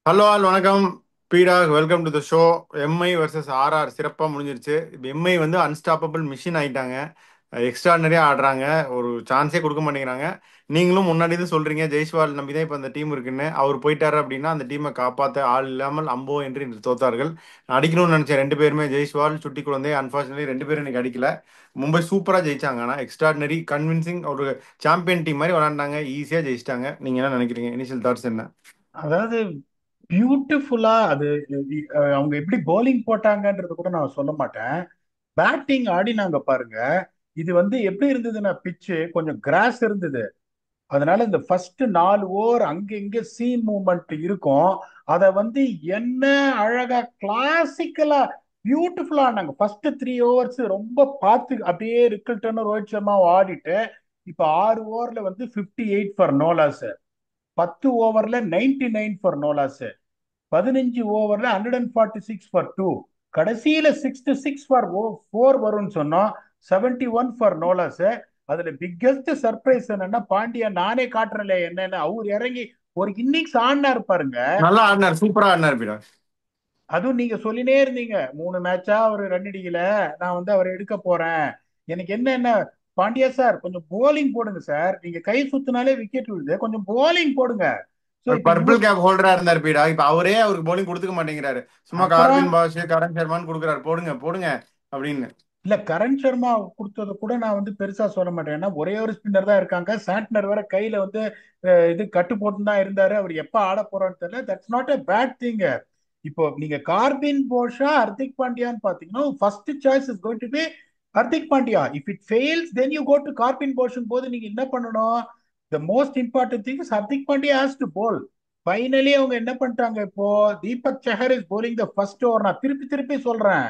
Hello all வணக்கம். பீடா welcome to the show. MI versus RR சிறப்பாக முடிஞ்சிருச்சு. இப்போ எம்ஐ வந்து அன்ஸ்டாப்பபிள் மிஷின் ஆயிட்டாங்க. எக்ஸ்ட்ராடனரியாக ஆடுறாங்க. ஒரு சான்ஸே கொடுக்க மாட்டேங்கிறாங்க. நீங்களும் முன்னாடி தான் சொல்றீங்க ஜெய்ஸ்வால் நம்பி தான் இப்போ அந்த டீம் இருக்குன்னு. அவர் போயிட்டாரு அப்படின்னா அந்த டீமை காப்பாற்ற ஆள் இல்லாமல் அம்போ என்று இன்று தோத்தார்கள். நான் அடிக்கணும்னு நினைச்சேன் ரெண்டு பேருமே, ஜெய்ஸ்வால் சுட்டி குழந்தை. அன்பார்ச்சுனேட்லி ரெண்டு பேரும் இன்னைக்கு அடிக்கல. மும்பை சூப்பராக ஜெயிச்சாங்க. ஆனால் எக்ஸ்ட்ராடனரி கன்வின்சிங் ஒரு சாம்பியன் டீம் மாதிரி விளாண்டாங்க. ஈஸியாக ஜெயிச்சிட்டாங்க. நீங்கள் என்ன நினைக்கிறீங்க? இனிஷியல் தாட்ஸ் என்ன? அதாவது பியூட்டிஃபுல்லா அது அவங்க எப்படி bowling போட்டாங்கன்றது கூட நான் சொல்ல மாட்டேன். பேட்டிங் ஆடினாங்க பாருங்க. இது எப்படி இருந்ததுன்னா பிச்சு கொஞ்சம் கிராஸ் இருந்தது. அதனால இந்த ஃபர்ஸ்ட் 4 ஓவர் அங்க இங்க சீம் மூவ்மெண்ட் இருக்கும். அத என்ன அழகா கிளாசிக்கலா பியூட்டிஃபுல்லா ஆனாங்க. ஃபர்ஸ்ட் 3 ஓவர்ஸ் ரொம்ப பார்த்து அப்படியே ரிக்கல்டன் ரோஹித் சர்மா ஆடிட்டு இப்ப 6 ஓவர்ல 58 ஃபார் நோ லாஸ். 10 ஓவர்ல 99 ஃபார் நோ லாஸ். 15 ஓவர்ல 146 ஃபார் 2. கடைசியில 66 ஃபார் 4 வரும்னு சொன்னோம். 71 ஃபார் நோலாஸ். அதுல பிக்கெஸ்ட் சர்ப்ரைஸ் என்னன்னா பாண்டியா நானே காட்டுறல என்னன்னு அவர் இறங்கி ஒரு இன்னிங்ஸ் ஆடினாரு பாருங்க. நல்லா ஆடினார், சூப்பரா ஆடினார் பீடா. அதுவும் நீங்க சொல்லினே இருந்தீங்க 3 மேட்சா அவர் ரன் அடிக்கல, நான் அவரை எடுக்க போறேன். எனக்கு என்ன பாண்டியா சார் கொஞ்சம் போலிங் போடுங்க சார், நீங்க கை சுத்தினாலே விக்கெட் விழுது, கொஞ்சம் போலிங் போடுங்க. சோ ஒரு இப்ப பர்பிள் இவர் கேப் ஹோல்டரா இருந்தார் பீடா. இப்ப அவரே அவருக்கு bowling கொடுத்துக்க மாட்டேங்கிறாரு. சும்மா அப்புறம் கார்வின் பாஷ், கரண் சர்மான்னு கொடுக்குறாரு, போடுங்க போடுங்க அப்படின்னு. இல்ல கரண் சர்மா கொடுத்தது கூட நான் பெருசா சொல்ல மாட்டேன். ஏன்னா ஒரே ஒரு ஸ்பின்னர் தான் இருக்காங்க. சாண்ட்னர் வேற கையில இது கட்டு போட்டு தான் இருந்தாரு. அவர் எப்ப ஆட போறான்னு தெரியல. That's not a bad thing. இப்போ நீங்க கார்பின் போஷா ஹர்திக் பாண்டியான்னு பாத்தீங்கன்னா first choice is going to be Hardik Pandya. If it fails then you go to Corbin போஷன். போது நீங்க என்ன பண்ணணும்? The most important thing is Hardik Pandya has to bowl. Finally அவங்க என்ன பண்ணிட்டாங்க? இப்போ Deepak Chahar is bowling the first over. நான் திருப்பி திருப்பி சொல்றேன்,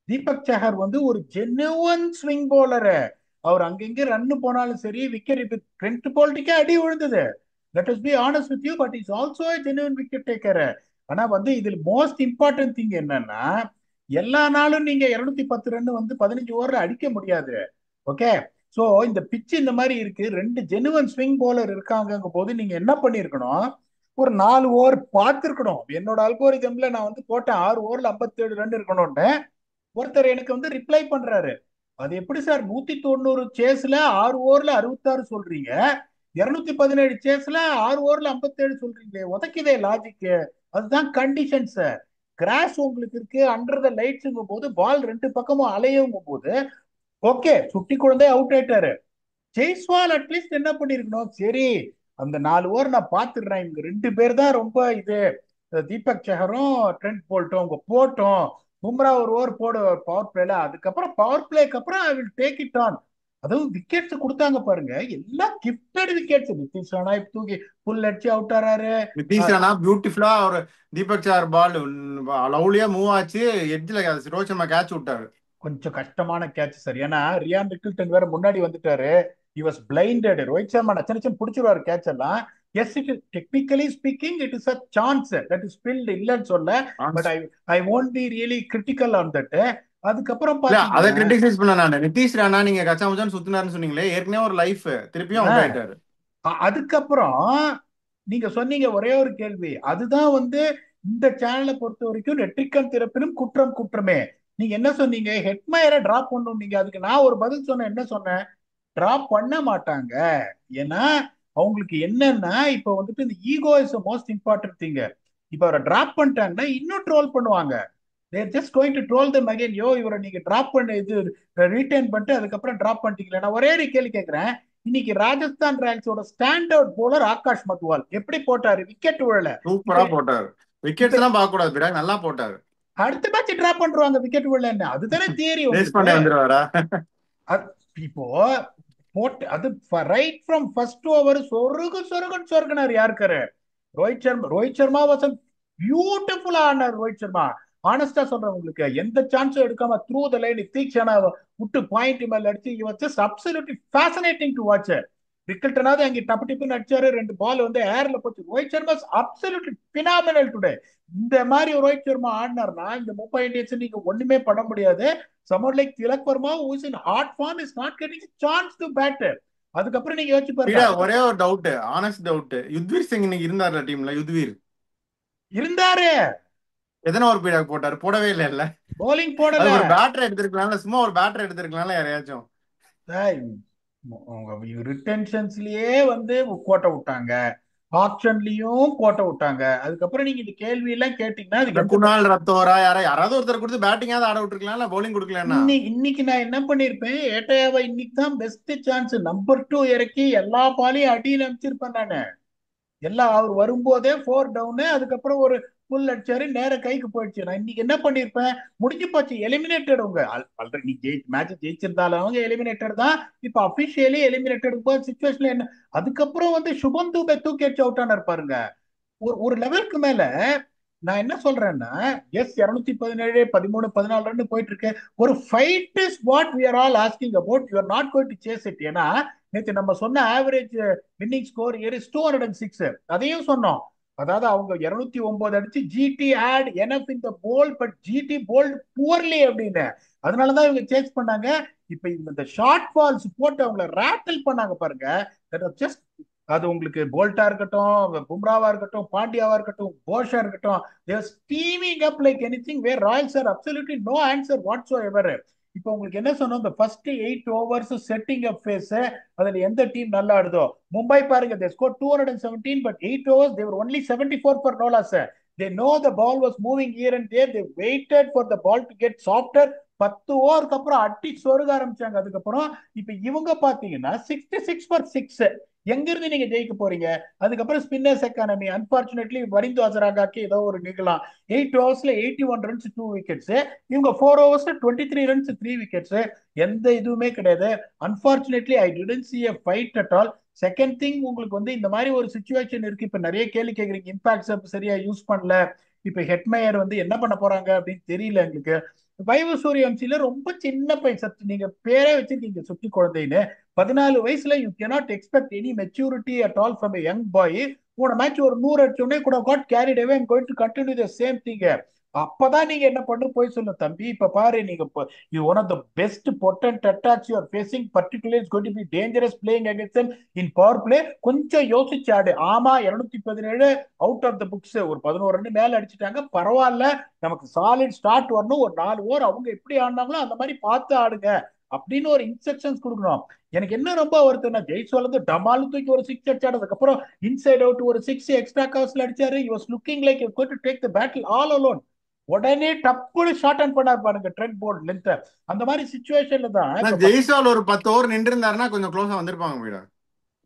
தீபக் சஹர் ஒரு ஜெனுவன் ஸ்விங் போலரு. அவர் அங்கங்க ரன் போனாலும் சரி, விக்கெட் இப்ப ட்ரெண்ட் போல்ட்டுக்கே அடி விழுந்தது. Let us be honest with you, but is also genuine wicket taker. ஆனா இதில் மோஸ்ட் இம்பார்ட்டன்ட் திங் என்னன்னா, எல்லா நாளும் நீங்க 210 ரன் 15 ஓவர்ல அடிக்க முடியாது. ஓகே. சோ இந்த பிச் இந்த மாதிரி இருக்கு, ரெண்டு ஜெனுவன் ஸ்விங் போலர் இருக்காங்க போது நீங்க என்ன பண்ணிருக்கணும்? ஒரு 4 ஓவர் பார்த்திருக்கணும். என்னோட அல்கோரிதம்ல நான் போட்டேன் 6 ஓவர்ல 57 ரன் இருக்கணும்னு. ஒருத்தர் எனக்கு ரிப்ளை பண்றாரு, அது எப்படி சார் 190 சேஸ்ல 6 ஓவர்ல 66 சொல்றீங்க, 217 சேஸ்ல 6 ஓவர்ல 57 சொல்றீங்களே, உதைக்குதே லாஜிக். அதுதான் கண்டிஷன்ஸ். கிராஸ் உங்களுக்கு இருக்கு, அண்டர் த லைட்ஸுங்கும் போது பால் ரெண்டு பக்கமும் அலையுங்கும் போது ஓகே, சுட்டி குழந்தை அவுட் ஆயிட்டாரு. ஜெய்ஸ்வால் அட்லீஸ்ட் என்ன பண்ணிருக்கணும்? சரி, அந்த 4 ஓவர் நான் பாத்துடுறேன், இவங்க ரெண்டு பேர் தான் ரொம்ப இது, தீபக் சஹரும் ட்ரெண்ட் போல்ட்டும் அவங்க போட்டோம். பும்ரா ஒரு ஓவர் போடு பவர் பிளேல, அதுக்கப்புறம் பவர் பிளேக்கு அப்புறம் I will take it on. அதுவும் விக்கெட்ஸ் கொடுத்தாங்க பாருங்க, எல்லாம் கிஃப்டட் விக்கெட்ஸ். நிதிஷ் ராணா தூக்கி புல் அடிச்சு அவுட் ஆறாரு. நிதிஷ் ராணா பியூட்டிஃபுல்லா ஒரு தீபக் சார் பால் லவ்லியா மூவ் ஆச்சு. எட்ஜ்ல ரோஹித் சர்மா கேட்ச் விட்டாரு. கொஞ்சம் கஷ்டமான கேட்ச் சார், ஏன்னா ரியான் ரிக்கில்டன் வேற முன்னாடி வந்துட்டாரு. he was blinded. Rohit Sharma நச்ச நச்சன் பிடிச்சிருவாரு கேட்ச் எல்லாம். Yes, it technically speaking it is a chance that is spilled, இல்லைன்னு சொல்ல. But I won't be really critical on that. அதுக்கப்புறம் இல்ல, அதை பாத்தீங்கன்னா கிரிட்டிசைஸ் பண்ண நான். நிதிஷ் ராணா நீங்க கச்சா முச்சான்னு சுத்தினாருன்னு சொன்னீங்களே, ஏற்கனவே ஒரு லைஃப், திருப்பியும் அவுட் ஆஹ், ஆயிட்டாரு. அதுக்கப்புறம் நீங்க சொன்னீங்க ஒரே ஒரு கேள்வி, அதுதான் இந்த சேனலை பொறுத்த வரைக்கும் நெற்றிக்கண் திறப்பினும் குற்றம் குற்றமே. நீங்க என்ன சொன்னீங்க? ஹெட்மயரை டிராப் பண்ணணும். நீங்க அதுக்கு நான் ஒரு பதில் சொன்னேன். என்ன சொன்னேன்? டிராப் பண்ண மாட்டாங்க. ஏன்னா அவங்களுக்கு என்னன்னா இப்ப இந்த ego is most important thing. இப்ப அவரை டிராப் பண்ணிட்டாங்கன்னா இன்னும் ட்ரோல் பண்ணுவாங்க. They're just going to troll them again. Yo, இவரை நீங்க டிராப் பண்ண இது ரீட்டைன் பண்ணிட்டு அதுக்கப்புறம் டிராப் பண்ணிட்டீங்களா? நான் ஒரே ஒரு கேள்வி கேட்கிறேன். இன்னைக்கு ராஜஸ்தான் ராயல்ஸோட stand out bowler Akash Madhwal எப்படி போட்டாரு? விக்கெட் விழல. சூப்பரா இப்ப போட்டாரு. இப்ப விக்கெட்ஸ் எல்லாம் பார்க்க கூடாது பீடா, நல்லா போட்டாரு. அடுத்த மேட்ச் டிராப் பண்றாங்க விக்கெட் விழலன்னு. அதுதானே தியரி உங்களுக்கு. தேஷ்பாண்டே வந்துருவாரா? இப்போ போட்டு அது ரைட் ஃப்ரம் ஃபர்ஸ்ட் ஓவர் சொருகு சொருகுன்னு சொருகுனார் யாருக்காரு? ரோஹித் சர்மா. ரோஹித் சர்மா வாஸ் பியூட்டிஃபுல்லா ஆனார். ரோஹித் சர்மா ஆனஸ்டா சொல்றேன், உங்களுக்கு எந்த சான்ஸும் எடுக்காம த்ரூ த லைன் தீக்ஷனா விட்டு பாயிண்ட் மேல அடிச்சு just absolutely fascinating to watch. விக்கெட்னாவது அங்கே டப்பு டிப்புன்னு அடிச்சாரு, ரெண்டு பால் ஏர்ல போச்சு. Rohit Sharma absolutely phenomenal today. இந்த மாதிரி ரோஹித் சர்மா ஆடினார்னா இந்த மும்பை இந்தியன்ஸ் நீங்க ஒண்ணுமே பண்ண முடியாது. someone like Tilak Verma who is in hot form is not getting a chance to bat. அதுக்கப்புறம் நீங்க யோசிச்சு பாருங்க. பீடா, அதுக்கு ஒரே ஒரு doubt, honest doubt. Yudhvir Singh இன்னைக்கு இருந்தார்ல டீம்ல, யுத்வீர். இருந்தாரு. எத்தனை ஓவர் பீடாக் போட்டாரு? போடவே இல்லைல்ல. போலிங் போடல. அதுக்கு ஒரு பேட்டரி எடுத்திருக்கலாம்ல, சும்மா ஒரு பேட்டரி எடுத்திருக்கலாம்ல யாரையாச்சும். ரிட்டன்ஷன்ஸ்லயே வந்து கோட்டை விட்டாங்க, ஆப்ஷன்லயும் கோட்டை விட்டாங்க. அதுக்கப்புறம் நீங்க இந்த கேள்வி எல்லாம் கேட்டீங்கன்னா அந்த அதுக்கு எந்த குணால் ரத்தோரா யாராவது ஒருத்தர் கொடுத்து பேட்டிங்காவது ஆட விட்டுருக்கலாம்ல, பவுலிங் கொடுக்கலன்னா. இன்னைக்கு நான் என்ன பண்ணிருப்பேன், ஏட்டையாவை இன்னைக்கு தான் பெஸ்ட் சான்ஸ், நம்பர் டூ இறக்கி எல்லா பாலையும் அடியில் அமைச்சிருப்பேன் நானு. எல்லாம் அவர் வரும்போதே ஃபோர் டவுனு, அதுக்கப்புறம் ஒரு புல் அடிச்சாரு, நேர கைக்கு போயிடுச்சு. நான் இன்னைக்கு என்ன பண்ணிருப்பேன், முடிஞ்சு போச்சு, எலிமினேட்டட். உங்க ஆல்ரெடி நீ மேட்ச் ஜெயிச்சிருந்தாலும் அவங்க எலிமினேட்டட் தான். இப்ப அபிஷியலி எலிமினேட்டட் சுச்சுவேஷன்ல என்ன. அதுக்கப்புறம் வந்து சுபம் தூபே தூக்கி அடிச்சு அவுட் ஆனார் பாருங்க. ஒரு ஒரு லெவலுக்கு மேல நான் என்ன சொல்றேன்னா, எஸ் 217 13 14 ரன் போயிட்டு இருக்கு. ஒரு fight is what we are all asking about. You are not going to chase it. ஏன்னா நேற்று நம்ம சொன்ன ஆவரேஜ் வின்னிங் ஸ்கோர் இஸ் 206. அதையும் சொன்னோம். அதாவது அவங்க 209 அடிச்சு ஜிடி ஆட் எனப் இன் த போல், பட் ஜிடி போல்ட் புவர்லி அப்படின்னு. அதனாலதான் இவங்க சேஸ் பண்ணாங்க. இப்ப இந்த ஷார்ட் பால்ஸ் போட்டு அவங்கள ரேட்டில் பண்ணாங்க பாருங்க. ஜஸ்ட் அது உங்களுக்கு போல்ட்டா இருக்கட்டும், பும்ராவா இருக்கட்டும், பாண்டியாவா இருக்கட்டும், போஷா இருக்கட்டும், they're steaming up like anything where Royals are absolutely no answer whatsoever. இப்போ உங்களுக்கு என்ன சொன்னோம், இந்த first 8 overs setting up phase, அதுல எந்த டீம் நல்லா ஆடுதோ. மும்பை பாருங்க, they score 217, but 8 overs they were only 74 for no loss. They know the ball was moving here and there. They waited for the ball to get softer. 10 ஓவருக்கு அப்புறம் அட்டி சொருக ஆரம்பிச்சாங்க. அதுக்கப்புறம் இப்ப இவங்க பாத்தீங்கன்னா 66 for 6. எங்க இருந்து நீங்க ஜெயிக்க போறீங்க? அதுக்கப்புறம் ஸ்பின்னர்ஸ் எக்கானமி அன்பார்ச்சுனேட்லி வரிந்து அசராகாக்கு ஏதோ ஒரு நிகழலாம். 8 ஓவர்ஸ்ல 81 ரன்ஸ் 2 விக்கெட்ஸ். இவங்க 4 ஓவர்ஸ்ல 23 ரன்ஸ் 3 விக்கெட்ஸ். எந்த இதுவுமே கிடையாது. Unfortunately I didn't see a fight at all. Second thing, உங்களுக்கு வந்து இந்த மாதிரி ஒரு சுச்சுவேஷன் இருக்கு. இப்ப நிறைய கேள்வி கேக்குறீங்க, இம்பாக்ட் சரியா யூஸ் பண்ணல, இப்ப ஹெட்மேயர் வந்து என்ன பண்ண போறாங்க அப்படின்னு தெரியல எங்களுக்கு. வைவ சூரியவம்சியில ரொம்ப சின்ன பையன், சத்து நீங்க பேரே வச்சிருக்கீங்க சுட்டி குழந்தைன்னு. 14 வயசுல you cannot expect any maturity at all from young boy. போன மேட்ச் ஒரு 100 அடிச்சோடனே கூட God carried away, I'm going to continue the same thing. அப்பதான் நீங்க என்ன பண்ணு போய் சொல்லணும், தம்பி இப்ப பாரு நீங்க you one of the best potent attacks you are facing, particular is going to be dangerous playing against in power play. கொஞ்சம் யோசிச்சு ஆடு. ஆமா 217 அவுட் ஆஃப் த புக்ஸ், ஒரு 11 ரன் மேல அடிச்சுட்டாங்க, பரவாயில்ல. நமக்கு சாலிட் ஸ்டார்ட் வரணும், ஒரு 4 ஓவர் அவங்க எப்படி ஆடினாங்களோ அந்த மாதிரி பார்த்து ஆடுங்க அப்படின்னு ஒரு இன்ஸ்ட்ரக்ஷன்ஸ் கொடுக்கணும். எனக்கு என்ன ரொம்ப வருத்தம்னா, ஜெய்ஸ்வால் வந்து டமால் தூக்கி ஒரு சிக்ஸ் அடிச்சாடு, அதுக்கப்புறம் இன்சைட் அவுட் ஒரு சிக்ஸ் எக்ஸ்ட்ரா கவர்ஸ்ல அடிச்சாரு. he was looking like he was going to take the battle all alone. உடனே டப்புனு ஷார்ட் அண்ட் பண்ணார் பாருங்க ட்ரெண்ட் போல்ட் லென்த். அந்த மாதிரி சுச்சுவேஷன்ல தான் இப்ப ஜெய்ஸ்வால் ஒரு 10 ஓவர் நின்று இருந்தாருன்னா கொஞ்சம் க்ளோஸா வந்திருப்பாங்க வீடா.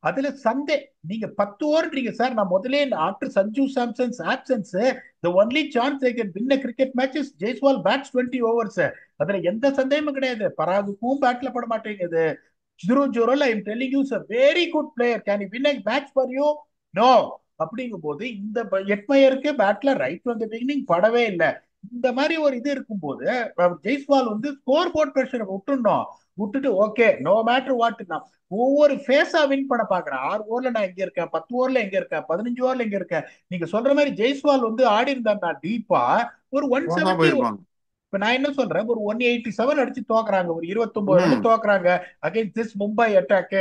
அதுல சந்தே. நீங்க 10 ஓவர்ன்றீங்க சார். நான் முதலே after Sanju Samson's options the only chance they can win a cricket match is Jaiswal bats 20 overs. அதுல எந்த சந்தேகமும் கிடையாது. பராகுக்கும் பேட்ல பட மாட்டேங்குது. ஜீரோ ஜீரோல I am telling you, a very good player, can he win a match for you? No. அப்படிங்கும் போது இந்த எட்மயருக்கு பேட்ல ரைட் ஃப்ரம் தி பிகினிங் படவே இல்லை. இந்த மாதிரி ஒரு இது இருக்கும்போது ஜெய்ஸ்வால் வந்து ஸ்கோர் போர்ட் பிரஷரை விட்டுணும். விட்டுட்டு ஓகே நோ மேட்டர் வாட், நான் ஒவ்வொரு ஃபேஸா வின் பண்ண பாக்குறேன். 6 ஓவர்ல நான் எங்க இருக்கேன், 10 ஓவர்ல எங்க இருக்கேன், 15 ஓவர்ல எங்க இருக்கேன். நீங்க சொல்ற மாதிரி ஜெய்ஸ்வால் வந்து ஆடி இருந்தா டீப்பா ஒரு ஒன் க்ளோஸா செவன்டி போயிருப்பாங்க. இப்ப நான் என்ன சொல்றேன், ஒரு 187 அடிச்சு தோக்குறாங்க, ஒரு 29 ரன் ம். தோக்குறாங்க against this Mumbai attack.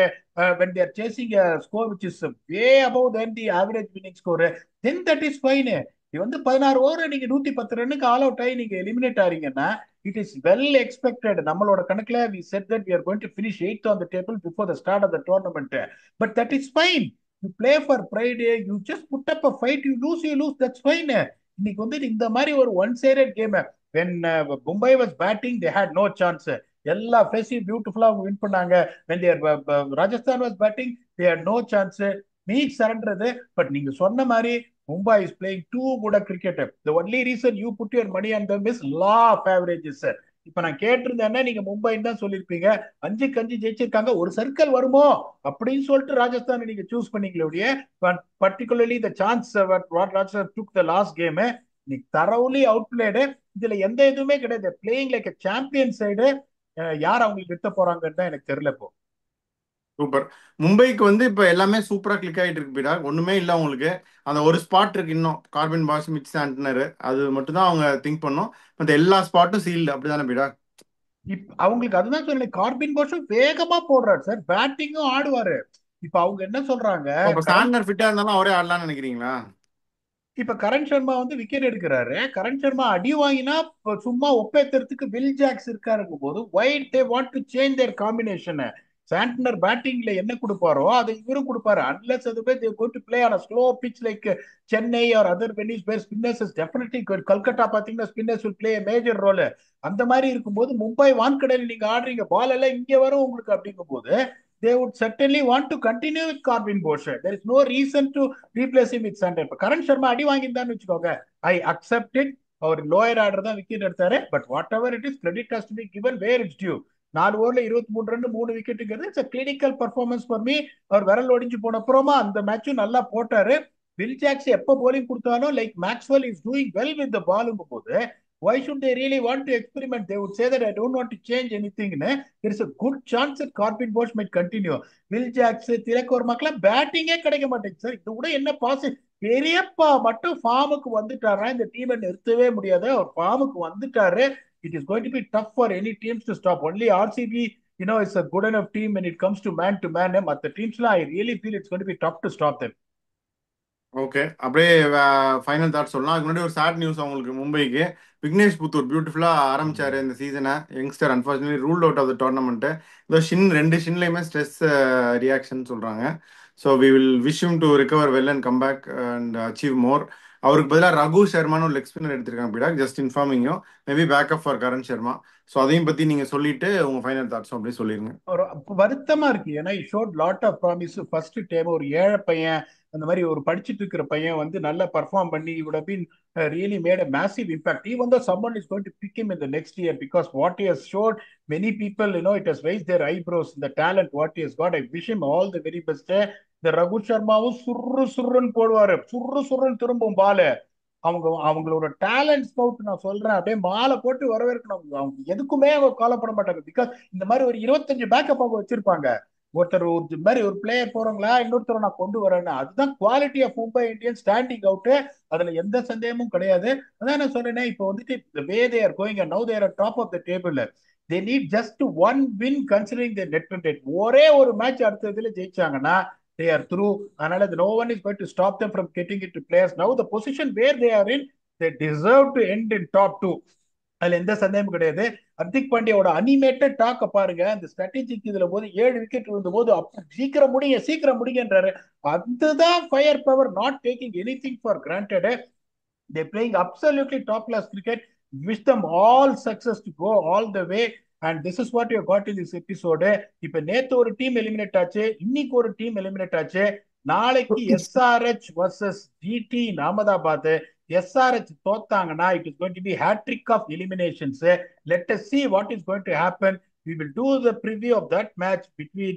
when they are chasing a score which is way above than the average winning score, then that is fine. இது வந்து 16 ஓவர் நீங்க 110 ரன்னுக்கு ஆல் அவுட் ஆகி நீங்க எலிமினேட் ஆறீங்கன்னா இட் இஸ் வெல் எக்ஸ்பெக்டட். நம்மளோட கணக்குல we said that we are going to finish 8th on the table before the start of the tournament, but that is fine. You play for pride, you just put up a fight, you lose, that's fine. இன்னைக்கு வந்து இந்த மாதிரி ஒரு one sided game. when Mumbai was batting they had no chance. எல்லா ஃபேஸையும் பியூட்டிஃபுல்லா win பண்ணாங்க. when they Rajasthan was batting they had no chance. Meek surrendered. But நீங்க சொன்ன மாதிரி Mumbai is playing too good cricket. the only reason you put your money on them is law of averages. இப்ப நான் கேட்டிருந்தேன்னா நீங்க மும்பைன்னு தான் சொல்லியிருப்பீங்க. 5-5 ஜெயிச்சிருக்காங்க, ஒரு சர்க்கிள் வருமோ அப்படின்னு சொல்லிட்டு ராஜஸ்தான் நீங்க சூஸ் பண்ணீங்களே. Particularly the chance what Rajasthan took the last game, நீ தரவுலி அவுட் பிளேடு. இதுல எந்த இதுவுமே கிடையாது. Playing like champion side. யார் அவங்களுக்கு நிறுத்த போறாங்கன்னு தான் எனக்கு தெரியல இப்போ. சூப்பர். மும்பைக்கு வந்து இப்ப எல்லாமே சூப்பரா கிளிக் ஆகிட்டு இருக்கு பீடா. ஒண்ணுமே இல்லை அவங்களுக்கு. அந்த ஒரு ஸ்பாட் இருக்கு இன்னும், கார்பின் பாஸ் மிச் சாண்டனர், அது மட்டும் தான் அவங்க திங்க் பண்ணும். மற்ற எல்லா ஸ்பாட்டும் சீல்டு, அப்படிதானே பீடா? அவங்களுக்கு அதுதான் சொன்னேன், கார்பின் போஷும் வேகமா போடுறாரு சார், பேட்டிங்கும் ஆடுவாரு. இப்ப அவங்க என்ன சொல்றாங்க, அப்ப கரண்ட் சாண்டனர் ஃபிட்டா இருந்தாலும் அவரே ஆடலாம்னு நினைக்கிறீங்களா? இப்ப கரண் சர்மா வந்து விக்கெட் எடுக்கிறாரு. கரண் சர்மா அடி வாங்கினா சும்மா ஒப்பேத்துறதுக்கு வில் ஜாக்ஸ் இருக்காருங்கும் போது why they want to change their combination. Santner பேட்டிங்ல என்ன கொடுப்பாரோ அதை இவரும் கொடுப்பாரு. அன்லெஸ் அது போய் they going to play on a slow pitch like Chennai or other venues where spinners is definitely good. Calcutta பாத்தீங்கன்னா spinners will play a major role. அந்த மாதிரி இருக்கும்போது மும்பை வான்கடையில் நீங்க ஆடுறீங்க, பால் எல்லாம் இங்க வரும் உங்களுக்கு அப்படிங்கும் போது they would certainly want to continue with Corbin Bosch. There is no reason to replace him with Sander. இப்ப கரண் சர்மா அடி வாங்கியிருந்தான்னு வச்சுக்கோங்க, ஐ அக்செப்ட் இட். அவர் லோயர் ஆர்டர் தான் விக்கெட் எடுத்தாரு. But whatever it is, credit has to be given where it's due. 4 ஓவர்ல 23 run 3 விக்கெட்டுங்கிறது it's clinical performance for me. அவர் விரல் ஒடிஞ்சு போன அப்புறமா அந்த மேட்சும் நல்லா போட்டாரு. வில் ஜாக்ஸ் எப்ப போலிங் கொடுத்தாலும் like Maxwell is doing well with the பாலுங்கும் போது why should they really want to experiment? They would say that I don't want to change anything. There is a good chance that Corbin Bosch might continue. Will Jacks Tilak வர்மாக்கெல்லாம் பேட்டிங்கே கிடைக்க மாட்டேங்குது sir. இது கூட என்ன பெரியப்பா மட்டும் ஃபார்முக்கு வந்துட்டாரா இந்த டீமை நிறுத்தவே முடியாது. அவர் ஃபார்முக்கு வந்துட்டாரு. It is going to be tough for any teams to stop. Only RCB, is a good enough team when it comes to man. But the teams, I really feel it's going to be tough to stop them. Okay, அப்படியே final thought சொல்லலாம். அதுக்கு முன்னாடி ஒரு sad news அவங்களுக்கு. மும்பைக்கு விக்னேஷ் புத்தூர் பியூட்டிஃபுல்லாக ஆரம்பிச்சாரு இந்த சீசனை. Youngster unfortunately ruled out of the tournament. இதோ ரெண்டு ஷின்லையுமே ஸ்ட்ரெஸ் ரியாக்ஷன் சொல்கிறாங்க. So we will wish to recover well and come back and achieve more. அவருக்கு பதிலாக ரகு சர்மான்னு ஒரு லெக் ஸ்பின்னர் எடுத்திருக்காங்க பீடா. ஜஸ்ட் இன்ஃபார்மிங்கும் maybe backup for Karan Sharma. So அதையும் பற்றி நீங்கள் சொல்லிட்டு உங்கள் ஃபைனல் தாட்ஸும் அப்படியே சொல்லிடுங்க. ஒரு வருத்தமா இருக்கு. ஏன்னா showed lot of promise. First time ஒரு ஏழை பையன், அந்த மாதிரி ஒரு படிச்சுட்டு இருக்கிற பையன் வந்து நல்லா பர்ஃபார்ம் பண்ணி would have been really made a massive impact. Even though someone is going to pick him in the next year, because what he has showed, many people, it has raised their eyebrows, the talent what he has got. I wish him all the very best. இந்த ரகு சர்மாவும் சுர்ரு சுர்ருன்னு போடுவாரு, சுர்ரு சுர்ருன்னு திரும்பும் பாலு. அவங்களோட talent scout நான் சொல்றேன், அப்படியே மாலை போட்டு வரவேற்கணும். அவங்க எதுக்குமே அவங்க காலப்பட மாட்டாங்க. பிகாஸ் இந்த மாதிரி ஒரு 25 பேக்கப் அவங்க வச்சிருப்பாங்க. ஒருத்தர் ஒரு மாதிரி ஒரு பிளேயர் போறவங்களா இன்னொருத்தர் நான் கொண்டு வரேன்னு. அதுதான் quality of Mumbai Indians standing out. அதுல எந்த சந்தேகமும் கிடையாது. அதான் நான் சொன்னேனே, இப்போ வந்துட்டு way they are going now they are top of the table. They need just one win considering the net rate. ஒரே ஒரு மேட்ச் அடுத்ததுல ஜெயிச்சாங்கன்னா they are through. Another, no one is going to stop them from getting into players. Now the position where they are in, they deserve to end in top 2. அதுல எந்த சந்தேகமும் கிடையாது. Hardik பாண்டியாவோட animated டாக்க பாருங்க. அந்த strategic இதுல போது 7 wicket விழுந்த போது சீக்கிரம் முடிங்கன்றாரு. அதுதான் fire power. Not taking any thing for granted. They're playing absolutely top class cricket. Wish them all success to go all the way. And this is what you got in this episode. இப்ப நேத்து ஒரு team eliminate ஆச்சு, இன்னைக்கு ஒரு team eliminate ஆச்சு. நாளைக்கு SRH versus GT Ahmedabad. SRH தோத்தாங்கன்னா it is going to be hat-trick of eliminations. Let us see what is going to happen. We will do the preview of that match between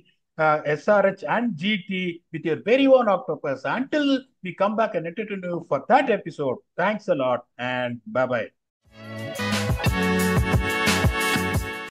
SRH and GT with your very own Octopus. Until we come back and entertain you for that episode, thanks a lot and bye bye.